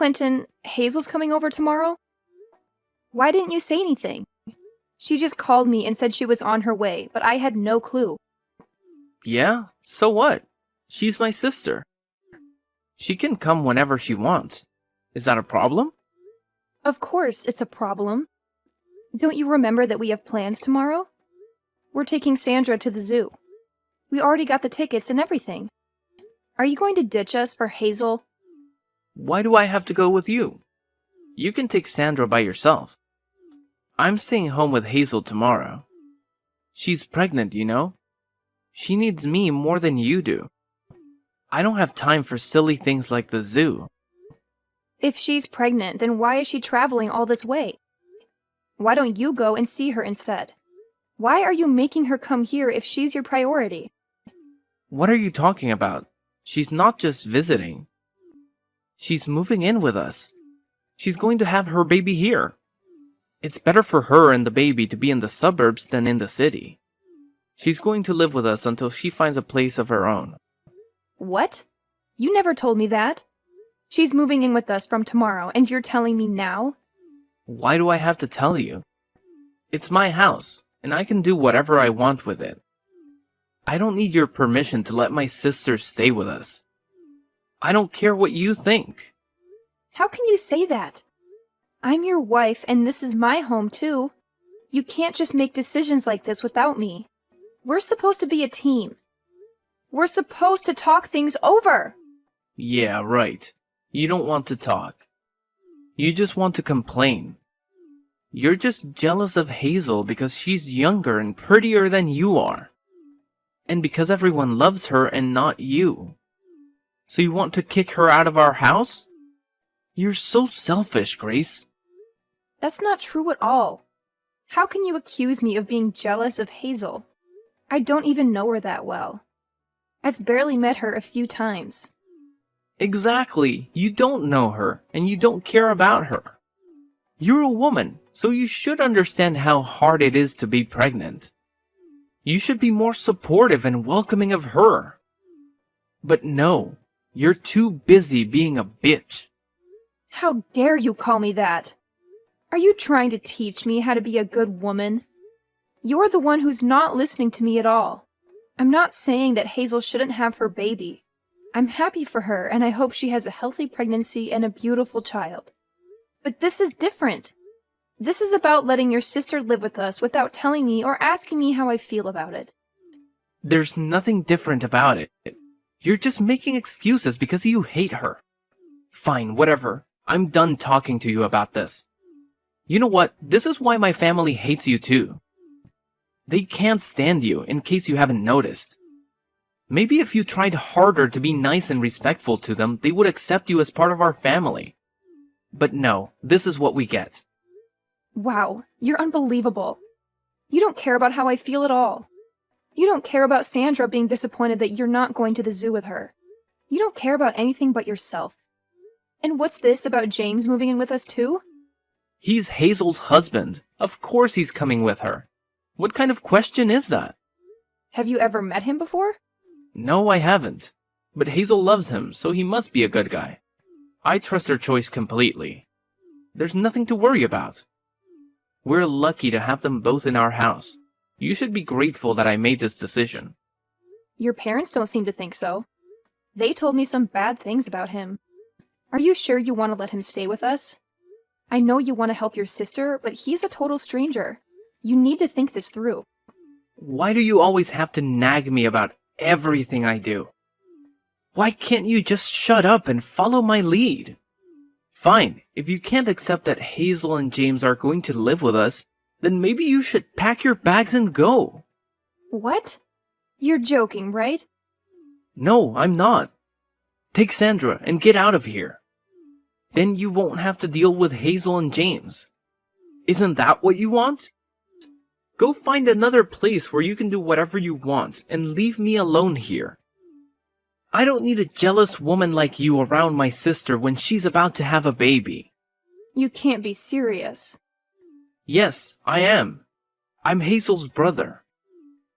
Quentin, Hazel's coming over tomorrow? Why didn't you say anything? She just called me and said she was on her way, but I had no clue. Yeah? So what? She's my sister. She can come whenever she wants. Is that a problem? Of course it's a problem. Don't you remember that we have plans tomorrow? We're taking Sandra to the zoo. We already got the tickets and everything. Are you going to ditch us for Hazel? Why do I have to go with you? You can take Sandra by yourself. I'm staying home with Hazel tomorrow. She's pregnant, you know? She needs me more than you do. I don't have time for silly things like the zoo. If she's pregnant, then why is she traveling all this way? Why don't you go and see her instead? Why are you making her come here if she's your priority? What are you talking about? She's not just visiting. She's moving in with us. She's going to have her baby here. It's better for her and the baby to be in the suburbs than in the city. She's going to live with us until she finds a place of her own. What? You never told me that. She's moving in with us from tomorrow, and you're telling me now? Why do I have to tell you? It's my house, and I can do whatever I want with it. I don't need your permission to let my sister stay with us. I don't care what you think. How can you say that? I'm your wife, and this is my home, too. You can't just make decisions like this without me. We're supposed to be a team. We're supposed to talk things over. Yeah, right. You don't want to talk. You just want to complain. You're just jealous of Hazel because she's younger and prettier than you are. And because everyone loves her and not you. So you want to kick her out of our house? You're so selfish, Grace. That's not true at all. How can you accuse me of being jealous of Hazel? I don't even know her that well. I've barely met her a few times. Exactly. You don't know her, and you don't care about her. You're a woman, so you should understand how hard it is to be pregnant. You should be more supportive and welcoming of her. But no, you're too busy being a bitch. How dare you call me that? Are you trying to teach me how to be a good woman? You're the one who's not listening to me at all. I'm not saying that Hazel shouldn't have her baby. I'm happy for her, and I hope she has a healthy pregnancy and a beautiful child. But this is different. This is about letting your sister live with us without telling me or asking me how I feel about it. There's nothing different about it. You're just making excuses because you hate her. Fine, whatever. I'm done talking to you about this. You know what? This is why my family hates you too. They can't stand you, in case you haven't noticed. Maybe if you tried harder to be nice and respectful to them, they would accept you as part of our family. But no, this is what we get. Wow, you're unbelievable. You don't care about how I feel at all. You don't care about Sandra being disappointed that you're not going to the zoo with her. You don't care about anything but yourself. And what's this about James moving in with us too? He's Hazel's husband. Of course he's coming with her. What kind of question is that? Have you ever met him before? No, I haven't. But Hazel loves him, so he must be a good guy. I trust her choice completely. There's nothing to worry about. We're lucky to have them both in our house. You should be grateful that I made this decision. Your parents don't seem to think so. They told me some bad things about him. Are you sure you want to let him stay with us? I know you want to help your sister, but he's a total stranger. You need to think this through. Why do you always have to nag me about everything I do? Why can't you just shut up and follow my lead? Fine, if you can't accept that Hazel and James are going to live with us, then maybe you should pack your bags and go. What? You're joking, right? No, I'm not. Take Sandra and get out of here. Then you won't have to deal with Hazel and James. Isn't that what you want? Go find another place where you can do whatever you want and leave me alone here. I don't need a jealous woman like you around my sister when she's about to have a baby. You can't be serious. Yes, I am. I'm Hazel's brother.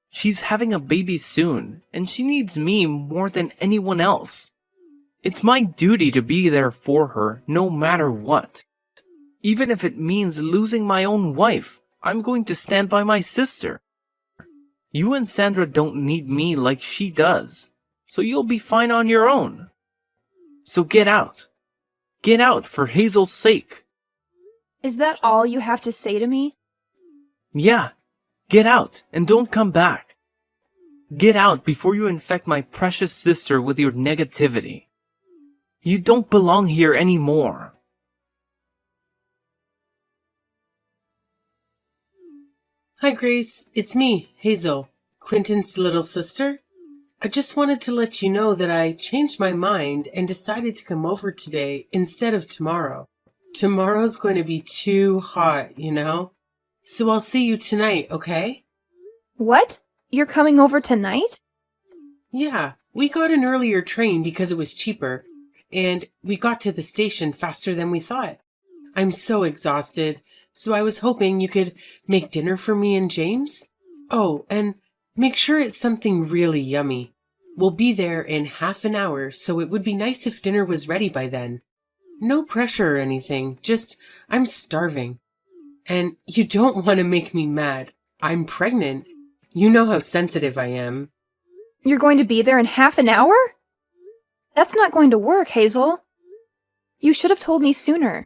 She's having a baby soon, and she needs me more than anyone else. It's my duty to be there for her, no matter what. Even if it means losing my own wife, I'm going to stand by my sister. You and Sandra don't need me like she does, so you'll be fine on your own. So get out. Get out for Hazel's sake. Is that all you have to say to me? Yeah, get out and don't come back. Get out before you infect my precious sister with your negativity. You don't belong here anymore. Hi, Grace. It's me, Hazel, Clinton's little sister. I just wanted to let you know that I changed my mind and decided to come over today instead of tomorrow. Tomorrow's going to be too hot, you know? So I'll see you tonight, okay? What? You're coming over tonight? Yeah, we got an earlier train because it was cheaper, and we got to the station faster than we thought. I'm so exhausted, so I was hoping you could make dinner for me and James. Oh, and make sure it's something really yummy. We'll be there in half an hour, so it would be nice if dinner was ready by then. No pressure or anything, just I'm starving. And you don't want to make me mad. I'm pregnant. You know how sensitive I am. You're going to be there in half an hour? That's not going to work, Hazel. You should have told me sooner.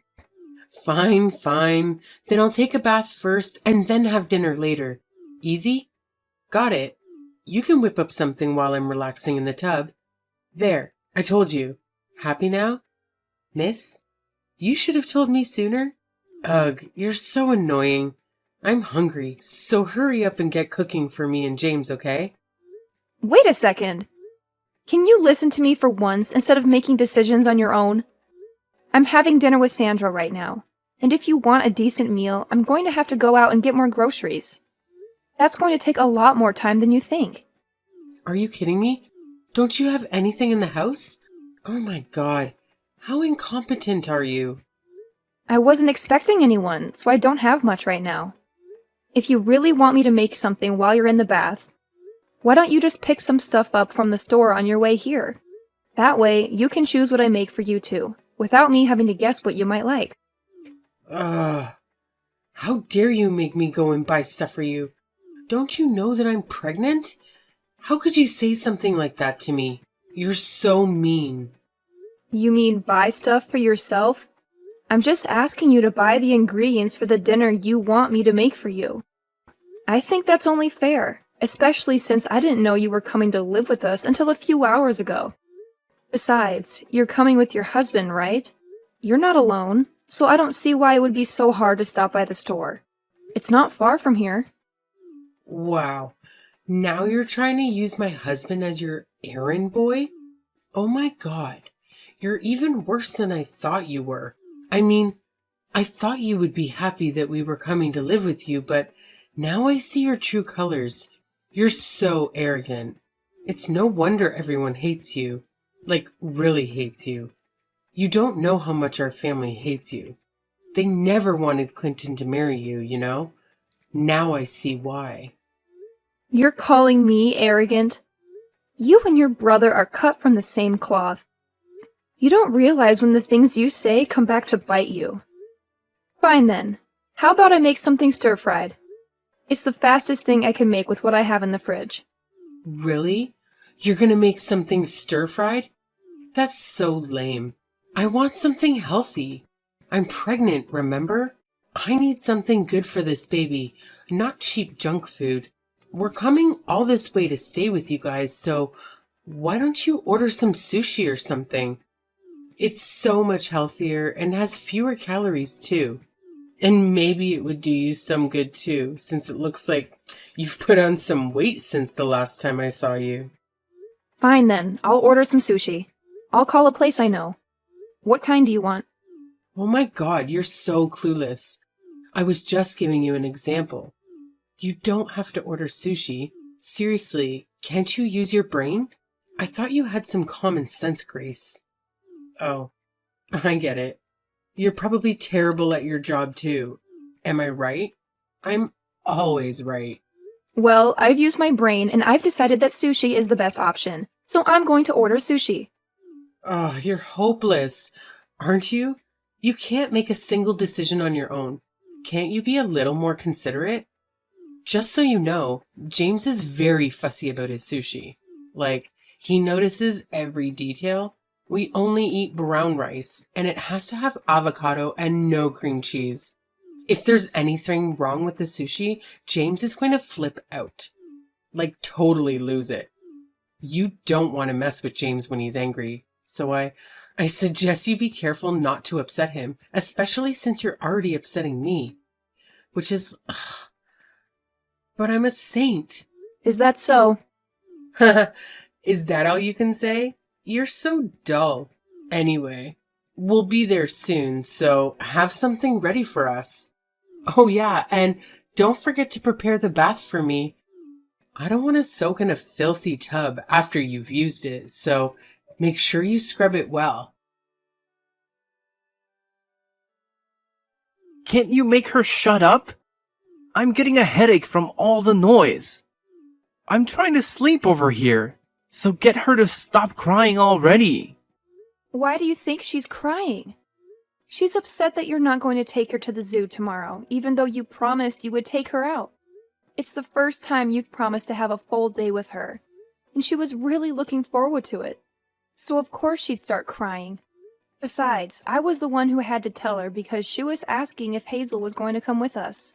Fine, fine. Then I'll take a bath first and then have dinner later. Easy? Got it. You can whip up something while I'm relaxing in the tub. There, I told you. Happy now? Miss? You should have told me sooner. Ugh, you're so annoying. I'm hungry, so hurry up and get cooking for me and James, okay? Wait a second. Can you listen to me for once instead of making decisions on your own? I'm having dinner with Sandra right now, and if you want a decent meal, I'm going to have to go out and get more groceries. That's going to take a lot more time than you think. Are you kidding me? Don't you have anything in the house? Oh my god, how incompetent are you? I wasn't expecting anyone, so I don't have much right now. If you really want me to make something while you're in the bath, why don't you just pick some stuff up from the store on your way here? That way, you can choose what I make for you too, without me having to guess what you might like. How dare you make me go and buy stuff for you? Don't you know that I'm pregnant? How could you say something like that to me? You're so mean. You mean buy stuff for yourself? I'm just asking you to buy the ingredients for the dinner you want me to make for you. I think that's only fair, especially since I didn't know you were coming to live with us until a few hours ago. Besides, you're coming with your husband, right? You're not alone, so I don't see why it would be so hard to stop by the store. It's not far from here. Wow. Now you're trying to use my husband as your errand boy? Oh my god. You're even worse than I thought you were. I mean, I thought you would be happy that we were coming to live with you, but now I see your true colors. You're so arrogant. It's no wonder everyone hates you. Like, really hates you. You don't know how much our family hates you. They never wanted Clinton to marry you, you know? Now I see why. You're calling me arrogant? You and your brother are cut from the same cloth. You don't realize when the things you say come back to bite you. Fine then. How about I make something stir-fried? It's the fastest thing I can make with what I have in the fridge. Really? You're gonna make something stir-fried? That's so lame. I want something healthy. I'm pregnant, remember? I need something good for this baby, not cheap junk food. We're coming all this way to stay with you guys, so why don't you order some sushi or something? It's so much healthier and has fewer calories too. And maybe it would do you some good too, since it looks like you've put on some weight since the last time I saw you. Fine then, I'll order some sushi. I'll call a place I know. What kind do you want? Oh my god, you're so clueless. I was just giving you an example. You don't have to order sushi. Seriously, can't you use your brain? I thought you had some common sense, Grace. Oh, I get it. You're probably terrible at your job too. Am I right? I'm always right. Well, I've used my brain and I've decided that sushi is the best option, so I'm going to order sushi. Oh, you're hopeless, aren't you? You can't make a single decision on your own. Can't you be a little more considerate? Just so you know, James is very fussy about his sushi. Like, he notices every detail. We only eat brown rice, and it has to have avocado and no cream cheese. If there's anything wrong with the sushi, James is going to flip out. Like, totally lose it. You don't want to mess with James when he's angry, so I suggest you be careful not to upset him, especially since you're already upsetting me. Which is... ugh. But I'm a saint. Is that so? Is that all you can say? You're so dull. Anyway, we'll be there soon, so have something ready for us. Oh yeah, and don't forget to prepare the bath for me. I don't want to soak in a filthy tub after you've used it, so make sure you scrub it well. Can't you make her shut up? I'm getting a headache from all the noise. I'm trying to sleep over here, so get her to stop crying already. Why do you think she's crying? She's upset that you're not going to take her to the zoo tomorrow, even though you promised you would take her out. It's the first time you've promised to have a full day with her, and she was really looking forward to it. So of course she'd start crying. Besides, I was the one who had to tell her because she was asking if Hazel was going to come with us.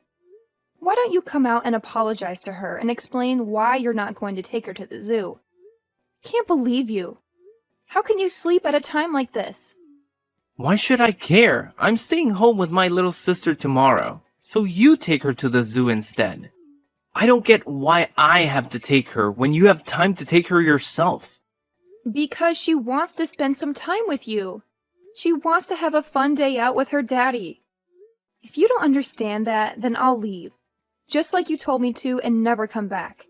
Why don't you come out and apologize to her and explain why you're not going to take her to the zoo? Can't believe you. How can you sleep at a time like this? Why should I care? I'm staying home with my little sister tomorrow, so you take her to the zoo instead. I don't get why I have to take her when you have time to take her yourself. Because she wants to spend some time with you. She wants to have a fun day out with her daddy. If you don't understand that, then I'll leave. Just like you told me to, and never come back.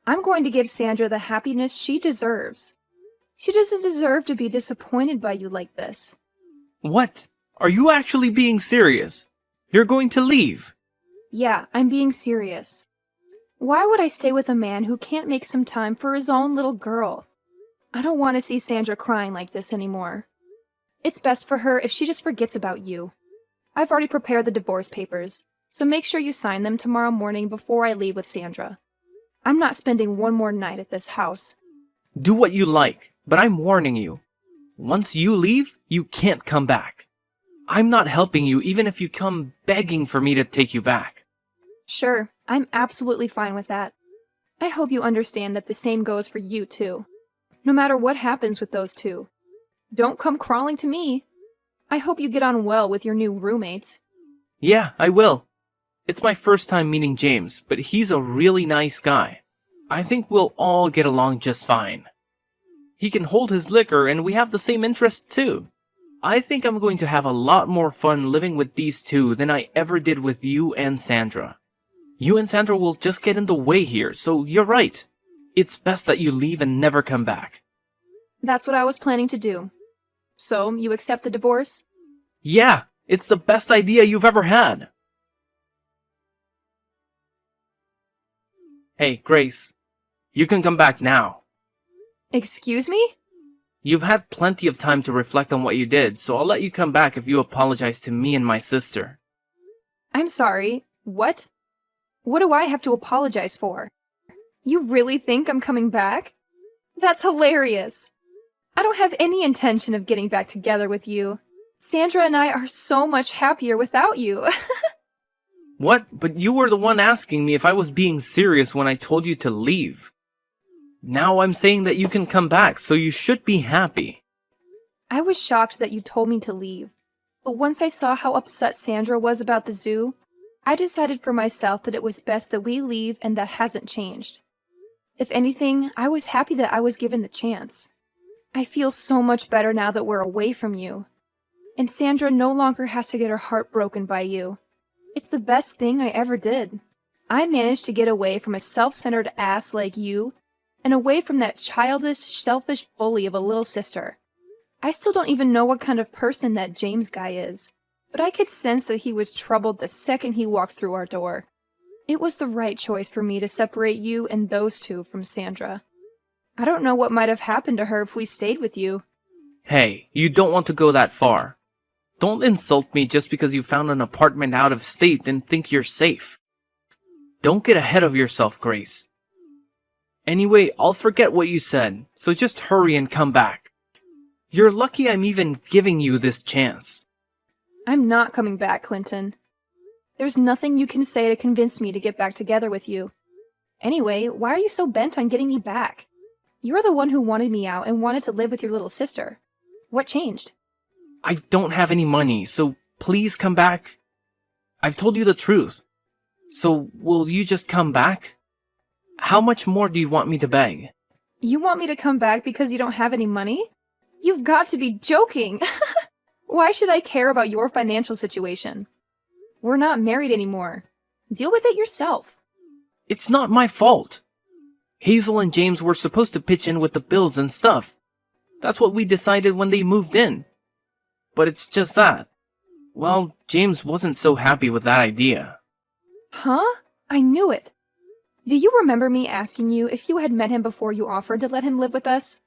I'm going to give Sandra the happiness she deserves. She doesn't deserve to be disappointed by you like this. What? Are you actually being serious? You're going to leave? Yeah, I'm being serious. Why would I stay with a man who can't make some time for his own little girl? I don't want to see Sandra crying like this anymore. It's best for her if she just forgets about you. I've already prepared the divorce papers, so make sure you sign them tomorrow morning before I leave with Sandra. I'm not spending one more night at this house. Do what you like, but I'm warning you. Once you leave, you can't come back. I'm not helping you even if you come begging for me to take you back. Sure, I'm absolutely fine with that. I hope you understand that the same goes for you too. No matter what happens with those two. Don't come crawling to me. I hope you get on well with your new roommates. Yeah, I will. It's my first time meeting James, but he's a really nice guy. I think we'll all get along just fine. He can hold his liquor and we have the same interests too. I think I'm going to have a lot more fun living with these two than I ever did with you and Sandra. You and Sandra will just get in the way here, so you're right. It's best that you leave and never come back. That's what I was planning to do. So, you accept the divorce? Yeah, it's the best idea you've ever had. Hey, Grace. You can come back now. Excuse me? You've had plenty of time to reflect on what you did, so I'll let you come back if you apologize to me and my sister. I'm sorry. What? What do I have to apologize for? You really think I'm coming back? That's hilarious. I don't have any intention of getting back together with you. Sandra and I are so much happier without you. What? But you were the one asking me if I was being serious when I told you to leave. Now I'm saying that you can come back, so you should be happy. I was shocked that you told me to leave. But once I saw how upset Sandra was about the zoo, I decided for myself that it was best that we leave, and that hasn't changed. If anything, I was happy that I was given the chance. I feel so much better now that we're away from you. And Sandra no longer has to get her heart broken by you. It's the best thing I ever did. I managed to get away from a self-centered ass like you, and away from that childish, selfish bully of a little sister. I still don't even know what kind of person that James guy is, but I could sense that he was troubled the second he walked through our door. It was the right choice for me to separate you and those two from Sandra. I don't know what might have happened to her if we stayed with you. Hey, you don't want to go that far. Don't insult me just because you found an apartment out of state and think you're safe. Don't get ahead of yourself, Grace. Anyway, I'll forget what you said, so just hurry and come back. You're lucky I'm even giving you this chance. I'm not coming back, Clinton. There's nothing you can say to convince me to get back together with you. Anyway, why are you so bent on getting me back? You're the one who wanted me out and wanted to live with your little sister. What changed? I don't have any money, so please come back. I've told you the truth. So will you just come back? How much more do you want me to beg? You want me to come back because you don't have any money? You've got to be joking! Why should I care about your financial situation? We're not married anymore. Deal with it yourself. It's not my fault. Hazel and James were supposed to pitch in with the bills and stuff. That's what we decided when they moved in. But it's just that. Well, James wasn't so happy with that idea. Huh? I knew it. Do you remember me asking you if you had met him before you offered to let him live with us?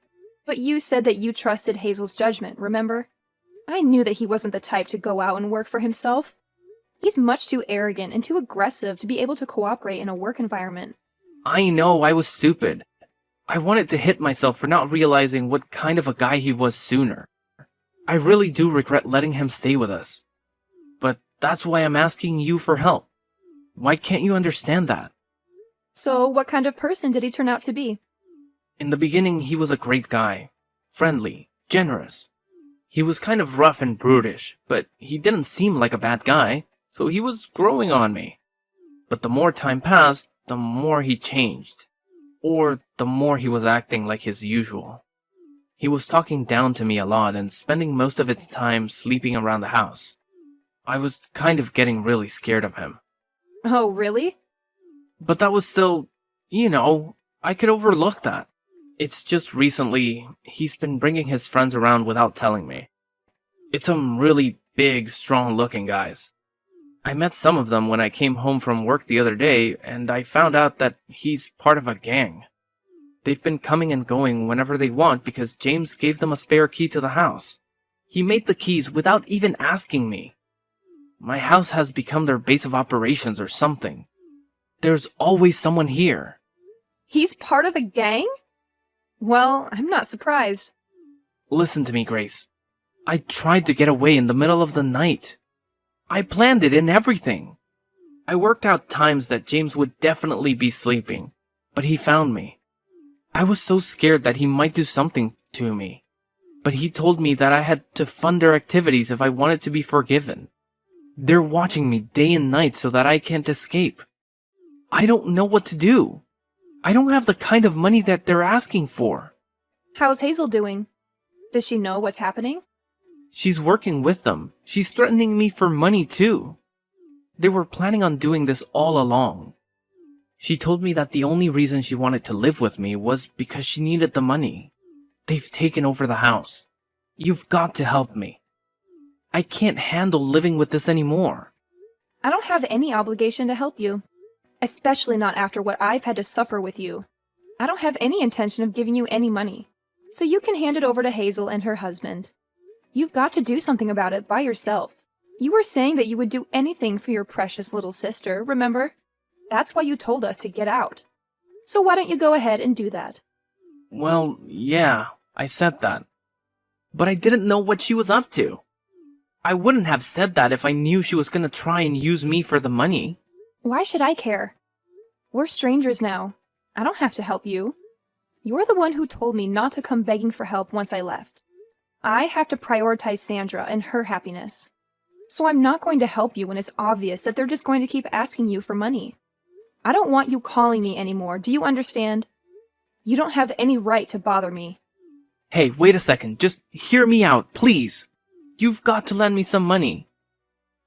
But you said that you trusted Hazel's judgment, remember? I knew that he wasn't the type to go out and work for himself. He's much too arrogant and too aggressive to be able to cooperate in a work environment. I know I was stupid. I wanted to hit myself for not realizing what kind of a guy he was sooner. I really do regret letting him stay with us. But that's why I'm asking you for help. Why can't you understand that? So, what kind of person did he turn out to be? In the beginning, he was a great guy. Friendly, generous. He was kind of rough and brutish, but he didn't seem like a bad guy, so he was growing on me. But the more time passed, the more he changed. Or the more he was acting like his usual. He was talking down to me a lot and spending most of his time sleeping around the house. I was kind of getting really scared of him. Oh, really? But that was still, I could overlook that. It's just recently, he's been bringing his friends around without telling me. It's some really big, strong-looking guys. I met some of them when I came home from work the other day, and I found out that he's part of a gang. They've been coming and going whenever they want because James gave them a spare key to the house. He made the keys without even asking me. My house has become their base of operations or something. There's always someone here. He's part of a gang? Well, I'm not surprised. Listen to me, Grace. I tried to get away in the middle of the night. I planned it and everything. I worked out times that James would definitely be sleeping, but he found me. I was so scared that he might do something to me, but he told me that I had to fund their activities if I wanted to be forgiven. They're watching me day and night so that I can't escape. I don't know what to do. I don't have the kind of money that they're asking for. How's Hazel doing? Does she know what's happening? She's working with them. She's threatening me for money too. They were planning on doing this all along. She told me that the only reason she wanted to live with me was because she needed the money. They've taken over the house. You've got to help me. I can't handle living with this anymore. I don't have any obligation to help you. Especially not after what I've had to suffer with you. I don't have any intention of giving you any money. So you can hand it over to Hazel and her husband. You've got to do something about it by yourself. You were saying that you would do anything for your precious little sister, remember? That's why you told us to get out. So why don't you go ahead and do that? Well, yeah, I said that. But I didn't know what she was up to. I wouldn't have said that if I knew she was gonna try and use me for the money. Why should I care? We're strangers now. I don't have to help you. You're the one who told me not to come begging for help once I left. I have to prioritize Sandra and her happiness. So I'm not going to help you when it's obvious that they're just going to keep asking you for money. I don't want you calling me anymore, do you understand? You don't have any right to bother me. Hey, wait a second, just hear me out, please. You've got to lend me some money.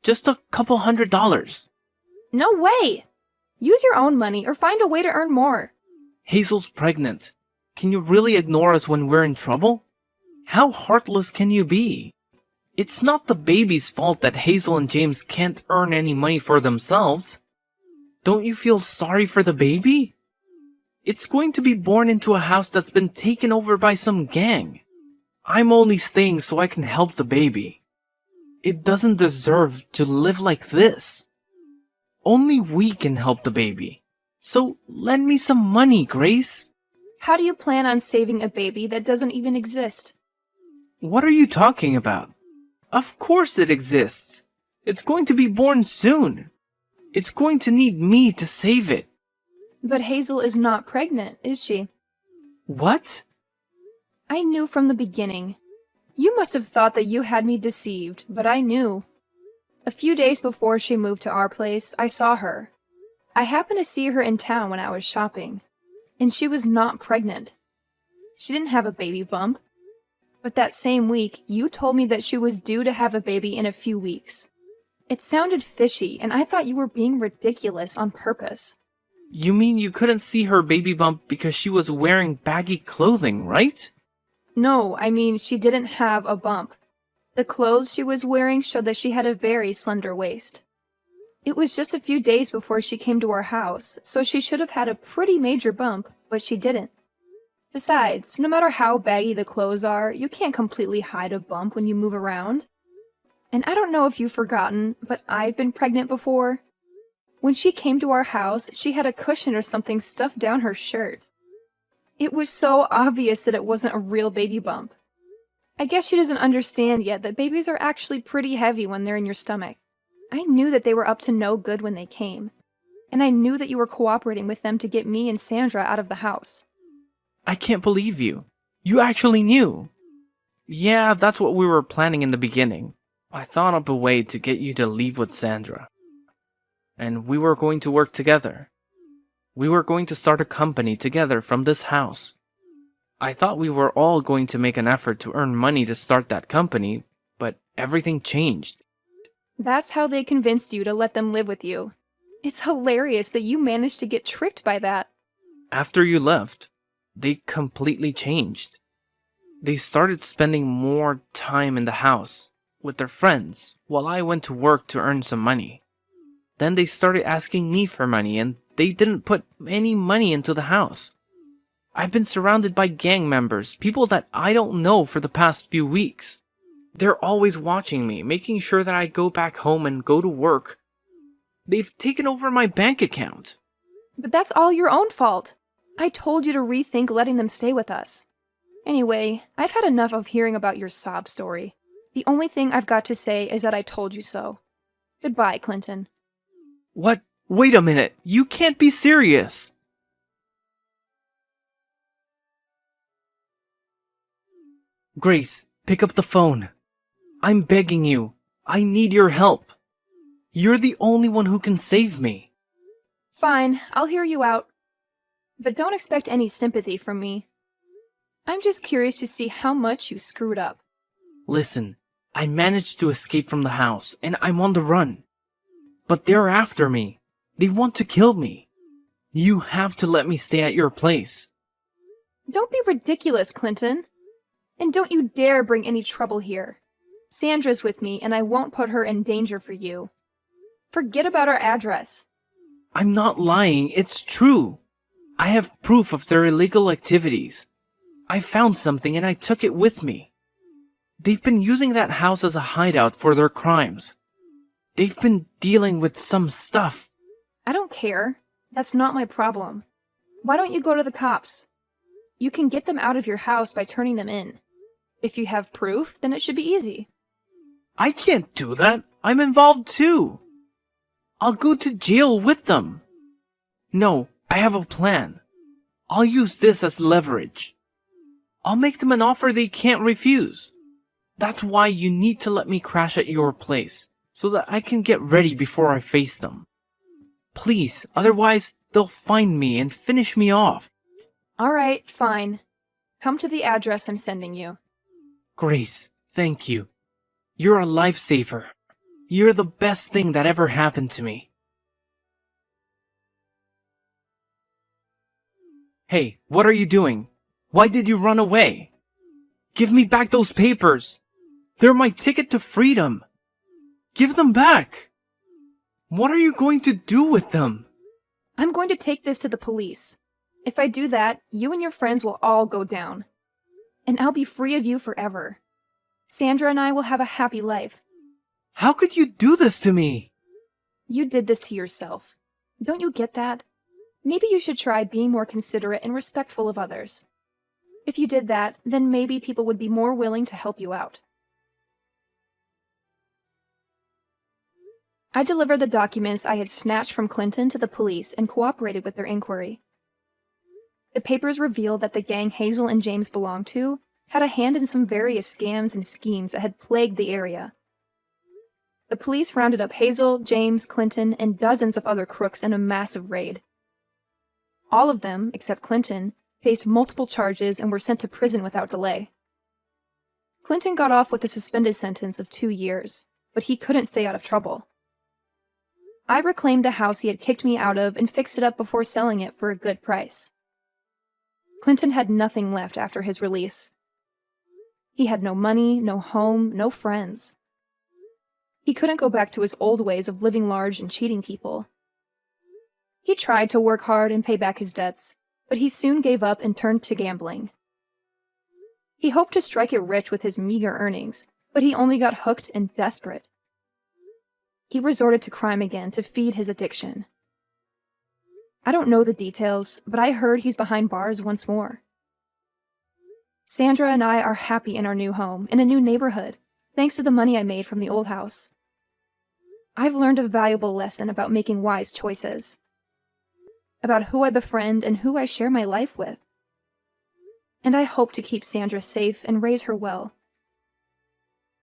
Just a couple $100. No way! Use your own money or find a way to earn more. Hazel's pregnant. Can you really ignore us when we're in trouble? How heartless can you be? It's not the baby's fault that Hazel and James can't earn any money for themselves. Don't you feel sorry for the baby? It's going to be born into a house that's been taken over by some gang. I'm only staying so I can help the baby. It doesn't deserve to live like this. Only we can help the baby. So lend me some money, Grace. How do you plan on saving a baby that doesn't even exist? What are you talking about? Of course it exists. It's going to be born soon. It's going to need me to save it. But Hazel is not pregnant, is she? What? I knew from the beginning. You must have thought that you had me deceived, but I knew. A few days before she moved to our place, I saw her. I happened to see her in town when I was shopping, and she was not pregnant. She didn't have a baby bump. But that same week, you told me that she was due to have a baby in a few weeks. It sounded fishy, and I thought you were being ridiculous on purpose. You mean you couldn't see her baby bump because she was wearing baggy clothing, right? No, I mean she didn't have a bump. The clothes she was wearing showed that she had a very slender waist. It was just a few days before she came to our house, so she should have had a pretty major bump, but she didn't. Besides, no matter how baggy the clothes are, you can't completely hide a bump when you move around. And I don't know if you've forgotten, but I've been pregnant before. When she came to our house, she had a cushion or something stuffed down her shirt. It was so obvious that it wasn't a real baby bump. I guess she doesn't understand yet that babies are actually pretty heavy when they're in your stomach. I knew that they were up to no good when they came. And I knew that you were cooperating with them to get me and Sandra out of the house. I can't believe you. You actually knew. Yeah, that's what we were planning in the beginning. I thought up a way to get you to leave with Sandra. And we were going to work together. We were going to start a company together from this house. I thought we were all going to make an effort to earn money to start that company, but everything changed. That's how they convinced you to let them live with you. It's hilarious that you managed to get tricked by that. After you left, they completely changed. They started spending more time in the house with their friends while I went to work to earn some money. Then they started asking me for money and they didn't put any money into the house. I've been surrounded by gang members, people that I don't know for the past few weeks. They're always watching me, making sure that I go back home and go to work. They've taken over my bank account. But that's all your own fault. I told you to rethink letting them stay with us. Anyway, I've had enough of hearing about your sob story. The only thing I've got to say is that I told you so. Goodbye, Clinton. What? Wait a minute. You can't be serious. Grace, pick up the phone. I'm begging you. I need your help. You're the only one who can save me. Fine, I'll hear you out. But don't expect any sympathy from me. I'm just curious to see how much you screwed up. Listen, I managed to escape from the house, and I'm on the run. But they're after me. They want to kill me. You have to let me stay at your place. Don't be ridiculous, Clinton. And don't you dare bring any trouble here. Sandra's with me, and I won't put her in danger for you. Forget about our address. I'm not lying, it's true. I have proof of their illegal activities. I found something and I took it with me. They've been using that house as a hideout for their crimes. They've been dealing with some stuff. I don't care. That's not my problem. Why don't you go to the cops? You can get them out of your house by turning them in. If you have proof, then it should be easy. I can't do that. I'm involved too. I'll go to jail with them. No, I have a plan. I'll use this as leverage. I'll make them an offer they can't refuse. That's why you need to let me crash at your place, so that I can get ready before I face them. Please, otherwise they'll find me and finish me off. All right, fine. Come to the address I'm sending you. Grace, thank you. You're a lifesaver. You're the best thing that ever happened to me. Hey, what are you doing? Why did you run away? Give me back those papers. They're my ticket to freedom. Give them back. What are you going to do with them? I'm going to take this to the police. If I do that, you and your friends will all go down. and I'll be free of you forever. Sandra and I will have a happy life. How could you do this to me? You did this to yourself. Don't you get that? Maybe you should try being more considerate and respectful of others. If you did that, then maybe people would be more willing to help you out. I delivered the documents I had snatched from Clinton to the police and cooperated with their inquiry. The papers revealed that the gang Hazel and James belonged to had a hand in some various scams and schemes that had plagued the area. The police rounded up Hazel, James, Clinton, and dozens of other crooks in a massive raid. All of them, except Clinton, faced multiple charges and were sent to prison without delay. Clinton got off with a suspended sentence of 2 years, but he couldn't stay out of trouble. I reclaimed the house he had kicked me out of and fixed it up before selling it for a good price. Clinton had nothing left after his release. He had no money, no home, no friends. He couldn't go back to his old ways of living large and cheating people. He tried to work hard and pay back his debts, but he soon gave up and turned to gambling. He hoped to strike it rich with his meager earnings, but he only got hooked and desperate. He resorted to crime again to feed his addiction. I don't know the details, but I heard he's behind bars once more. Sandra and I are happy in our new home, in a new neighborhood, thanks to the money I made from the old house. I've learned a valuable lesson about making wise choices, about who I befriend and who I share my life with. And I hope to keep Sandra safe and raise her well.